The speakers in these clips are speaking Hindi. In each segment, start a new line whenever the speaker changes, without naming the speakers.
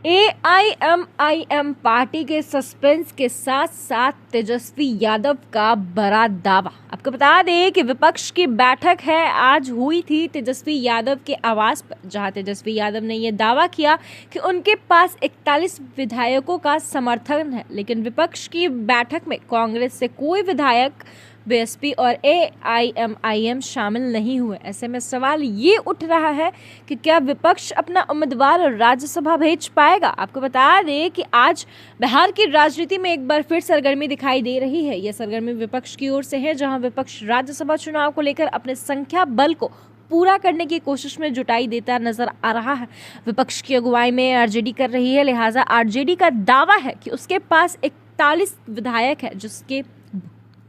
एआईएमआईएम पार्टी के सस्पेंस के साथ साथ तेजस्वी यादव का बड़ा दावा। आपको बता दें कि विपक्ष की बैठक है आज हुई थी तेजस्वी यादव के आवास पर, जहां तेजस्वी यादव ने यह दावा किया कि उनके पास 41 विधायकों का समर्थन है, लेकिन विपक्ष की बैठक में कांग्रेस से कोई विधायक, बीएसपी और एआईएमआईएम शामिल नहीं हुए। ऐसे में सवाल ये उठ रहा है कि क्या विपक्ष अपना उम्मीदवार राज्यसभा भेज पाएगा। आपको बता दें कि आज बिहार की राजनीति में एक बार फिर सरगर्मी दिखाई दे रही है। यह सरगर्मी विपक्ष की ओर से है, जहां विपक्ष राज्यसभा चुनाव को लेकर अपने संख्या बल को पूरा करने की कोशिश में जुटाई देता नजर आ रहा है। विपक्ष की अगुवाई में आरजेडी कर रही है, लिहाजा आरजेडी का दावा है कि उसके पास 41 विधायक है, जिसके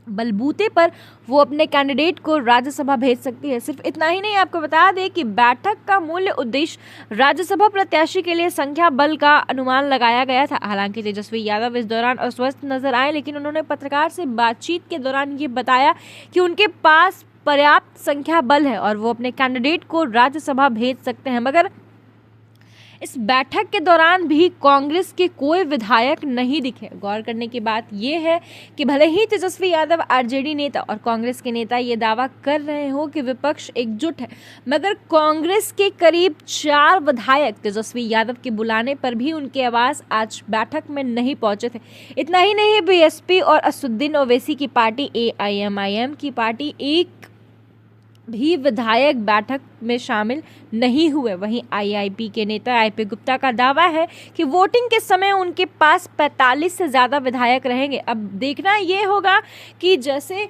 बलबूते पर वो अपने कैंडिडेट को राज्यसभा भेज सकती है। सिर्फ इतना ही नहीं, आपको बता दें कि बैठक का मूल उद्देश्य राज्यसभा प्रत्याशी के लिए संख्या बल का अनुमान लगाया गया था। हालांकि तेजस्वी यादव इस दौरान अस्वस्थ नजर आए, लेकिन उन्होंने पत्रकार से बातचीत के दौरान ये बताया कि उनके पास पर्याप्त संख्या बल है और वो अपने कैंडिडेट को राज्यसभा भेज सकते हैं। मगर इस बैठक के दौरान भी कांग्रेस के कोई विधायक नहीं दिखे। गौर करने की बात यह है कि भले ही तेजस्वी यादव आरजेडी नेता और कांग्रेस के नेता ये दावा कर रहे हो कि विपक्ष एकजुट है, मगर कांग्रेस के करीब 4 विधायक तेजस्वी यादव के बुलाने पर भी उनके आवास आज बैठक में नहीं पहुंचे थे। इतना ही नहीं, बीएसपी और असदुद्दीन ओवैसी की पार्टी एआईएमआईएम की पार्टी एक भी विधायक बैठक में शामिल नहीं हुए। वहीं आईआईपी के नेता आईपी गुप्ता का दावा है कि वोटिंग के समय उनके पास 45 से ज़्यादा विधायक रहेंगे। अब देखना ये होगा कि जैसे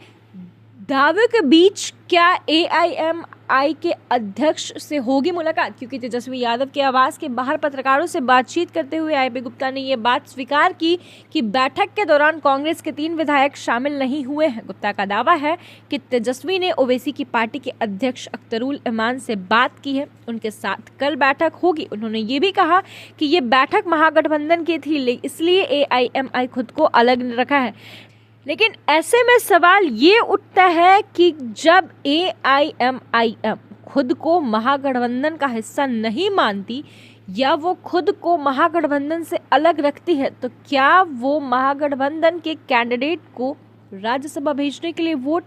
दावे के बीच क्या एआईएमआई के अध्यक्ष से होगी मुलाकात, क्योंकि तेजस्वी यादव के आवास के बाहर पत्रकारों से बातचीत करते हुए आईपी गुप्ता ने ये बात स्वीकार की कि बैठक के दौरान कांग्रेस के 3 विधायक शामिल नहीं हुए हैं। गुप्ता का दावा है कि तेजस्वी ने ओवैसी की पार्टी के अध्यक्ष अख्तरुल इमान से बात की है, उनके साथ कल बैठक होगी। उन्होंने ये भी कहा कि ये बैठक महागठबंधन की थी, इसलिए एआईएमआई खुद को अलग रखा है। लेकिन ऐसे में सवाल ये उठता है कि जब एआईएमआईएम खुद को महागठबंधन का हिस्सा नहीं मानती या वो खुद को महागठबंधन से अलग रखती है, तो क्या वो महागठबंधन के कैंडिडेट को राज्यसभा भेजने के लिए वोट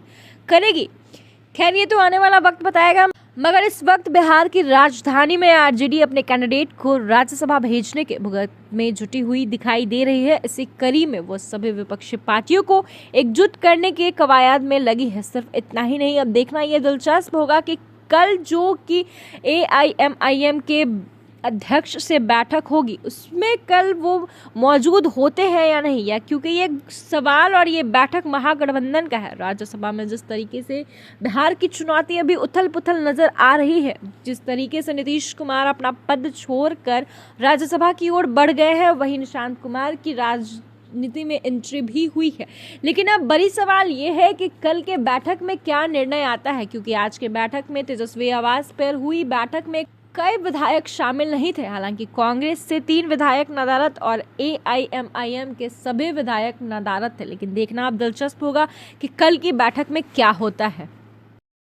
करेगी? खैर, ये तो आने वाला वक्त बताएगा। मगर इस वक्त बिहार की राजधानी में आरजेडी अपने कैंडिडेट को राज्यसभा भेजने के भुगत में जुटी हुई दिखाई दे रही है। इसी कड़ी में वो सभी विपक्षी पार्टियों को एकजुट करने के कवायद में लगी है। सिर्फ इतना ही नहीं, अब देखना यह दिलचस्प होगा कि कल जो कि एआईएमआईएम के अध्यक्ष से बैठक होगी, उसमें कल वो मौजूद होते हैं या नहीं, या क्योंकि ये सवाल और ये बैठक महागठबंधन का है। राज्यसभा में जिस तरीके से बिहार की चुनौती अभी उथल पुथल नजर आ रही है, जिस तरीके से नीतीश कुमार अपना पद छोड़कर राज्यसभा की ओर बढ़ गए हैं, वहीं निशांत कुमार की नीति में एंट्री भी हुई है। लेकिन अब बड़ी सवाल ये है कि कल के बैठक में क्या निर्णय आता है, क्योंकि आज के बैठक में तेजस्वी आवास पर हुई बैठक में कई विधायक शामिल नहीं थे। हालांकि कांग्रेस से 3 विधायक नदारद और एआईएमआईएम के सभी विधायक नदारद थे। लेकिन देखना अब दिलचस्प होगा कि कल की बैठक में क्या होता है।